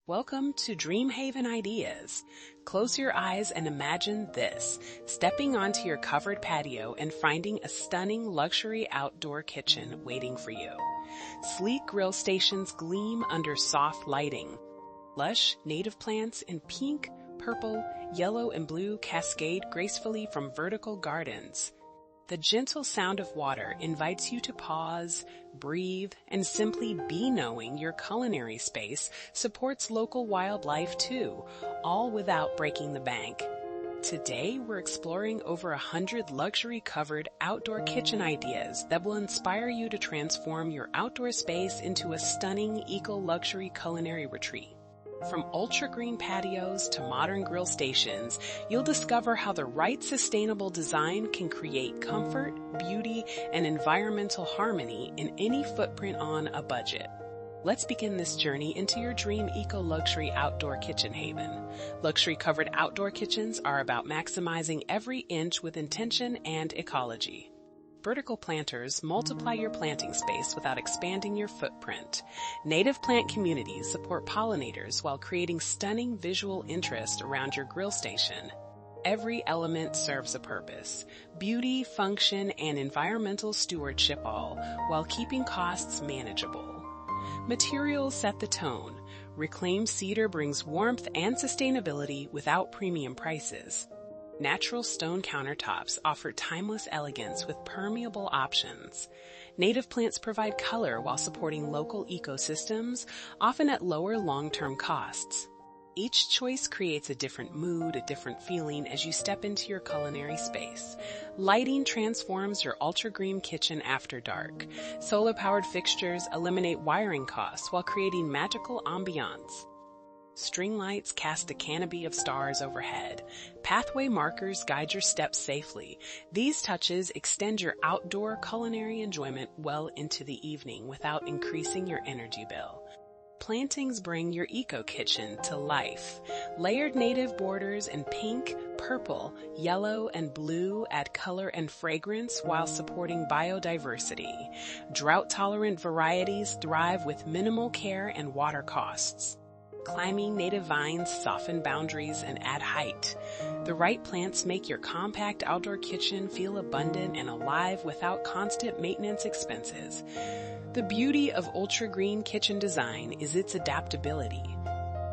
Welcome to DreamHaven Ideas. Close your eyes and imagine this, stepping onto your covered patio and finding a stunning luxury outdoor kitchen waiting for you. Sleek grill stations gleam under soft lighting. Lush native plants in pink, purple, yellow, and blue cascade gracefully from vertical gardens. The gentle sound of water invites you to pause, breathe, and simply be, knowing your culinary space supports local wildlife too, all without breaking the bank. Today, we're exploring over 100 luxury-covered outdoor kitchen ideas that will inspire you to transform your outdoor space into a stunning eco-luxury culinary retreat. From ultra-green patios to modern grill stations, you'll discover how the right sustainable design can create comfort, beauty, and environmental harmony in any footprint on a budget. Let's begin this journey into your dream eco-luxury outdoor kitchen haven. Luxury-covered outdoor kitchens are about maximizing every inch with intention and ecology. Vertical planters multiply your planting space without expanding your footprint. Native plant communities support pollinators while creating stunning visual interest around your grill station. Every element serves a purpose: beauty, function, and environmental stewardship, all while keeping costs manageable. Materials set the tone. Reclaimed cedar brings warmth and sustainability without premium prices. Natural stone countertops offer timeless elegance with permeable options. Native plants provide color while supporting local ecosystems, often at lower long-term costs. Each choice creates a different mood, a different feeling as you step into your culinary space. Lighting transforms your ultra-green kitchen after dark. Solar-powered fixtures eliminate wiring costs while creating magical ambiance. String lights cast a canopy of stars overhead. Pathway markers guide your steps safely. These touches extend your outdoor culinary enjoyment well into the evening without increasing your energy bill. Plantings bring your eco-kitchen to life. Layered native borders in pink, purple, yellow, and blue add color and fragrance while supporting biodiversity. Drought-tolerant varieties thrive with minimal care and water costs. Climbing native vines soften boundaries and add height. The right plants make your compact outdoor kitchen feel abundant and alive without constant maintenance expenses. The beauty of ultra-green kitchen design is its adaptability.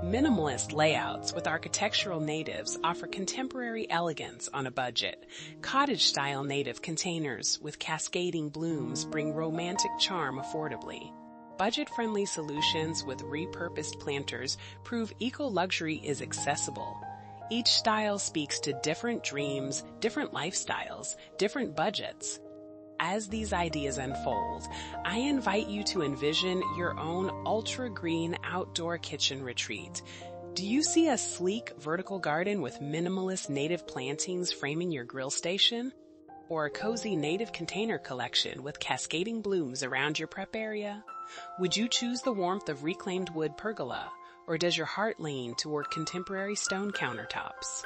Minimalist layouts with architectural natives offer contemporary elegance on a budget. Cottage-style native containers with cascading blooms bring romantic charm affordably. Budget-friendly solutions with repurposed planters prove eco-luxury is accessible. Each style speaks to different dreams, different lifestyles, different budgets. As these ideas unfold, I invite you to envision your own ultra-green outdoor kitchen retreat. Do you see a sleek vertical garden with minimalist native plantings framing your grill station? Or a cozy native container collection with cascading blooms around your prep area? Would you choose the warmth of reclaimed wood pergola, or does your heart lean toward contemporary stone countertops?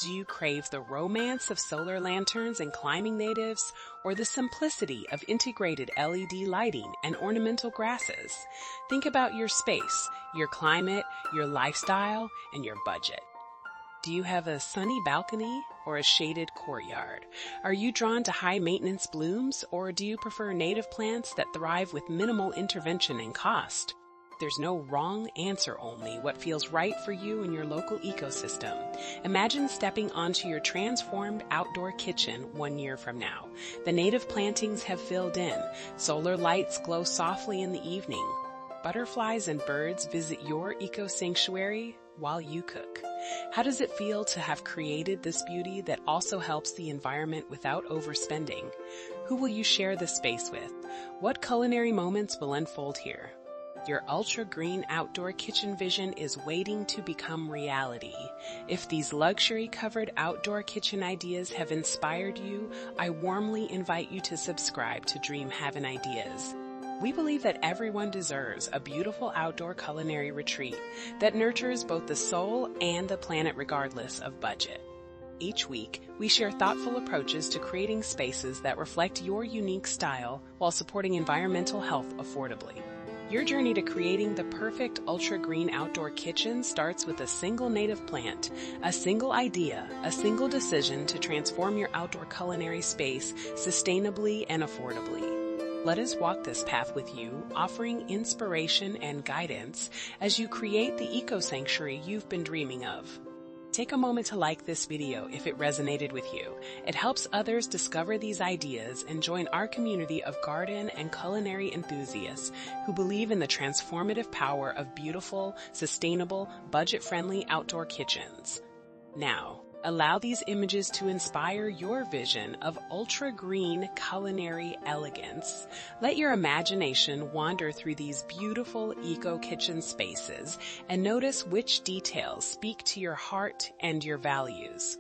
Do you crave the romance of solar lanterns and climbing natives, or the simplicity of integrated LED lighting and ornamental grasses? Think about your space, your climate, your lifestyle, and your budget. Do you have a sunny balcony or a shaded courtyard? Are you drawn to high-maintenance blooms, or do you prefer native plants that thrive with minimal intervention and cost? There's no wrong answer, only what feels right for you and your local ecosystem. Imagine stepping onto your transformed outdoor kitchen 1 year from now. The native plantings have filled in. Solar lights glow softly in the evening. Butterflies and birds visit your eco-sanctuary while you cook. How does it feel to have created this beauty that also helps the environment without overspending? Who will you share this space with? What culinary moments will unfold here? Your ultra-green outdoor kitchen vision is waiting to become reality. If these luxury-covered outdoor kitchen ideas have inspired you, I warmly invite you to subscribe to DreamHaven Ideas. We believe that everyone deserves a beautiful outdoor culinary retreat that nurtures both the soul and the planet regardless of budget. Each week, we share thoughtful approaches to creating spaces that reflect your unique style while supporting environmental health affordably. Your journey to creating the perfect ultra-green outdoor kitchen starts with a single native plant, a single idea, a single decision to transform your outdoor culinary space sustainably and affordably. Let us walk this path with you, offering inspiration and guidance as you create the eco-sanctuary you've been dreaming of. Take a moment to like this video if it resonated with you. It helps others discover these ideas and join our community of garden and culinary enthusiasts who believe in the transformative power of beautiful, sustainable, budget-friendly outdoor kitchens. Now, allow these images to inspire your vision of ultra-green culinary elegance. Let your imagination wander through these beautiful eco-kitchen spaces and notice which details speak to your heart and your values.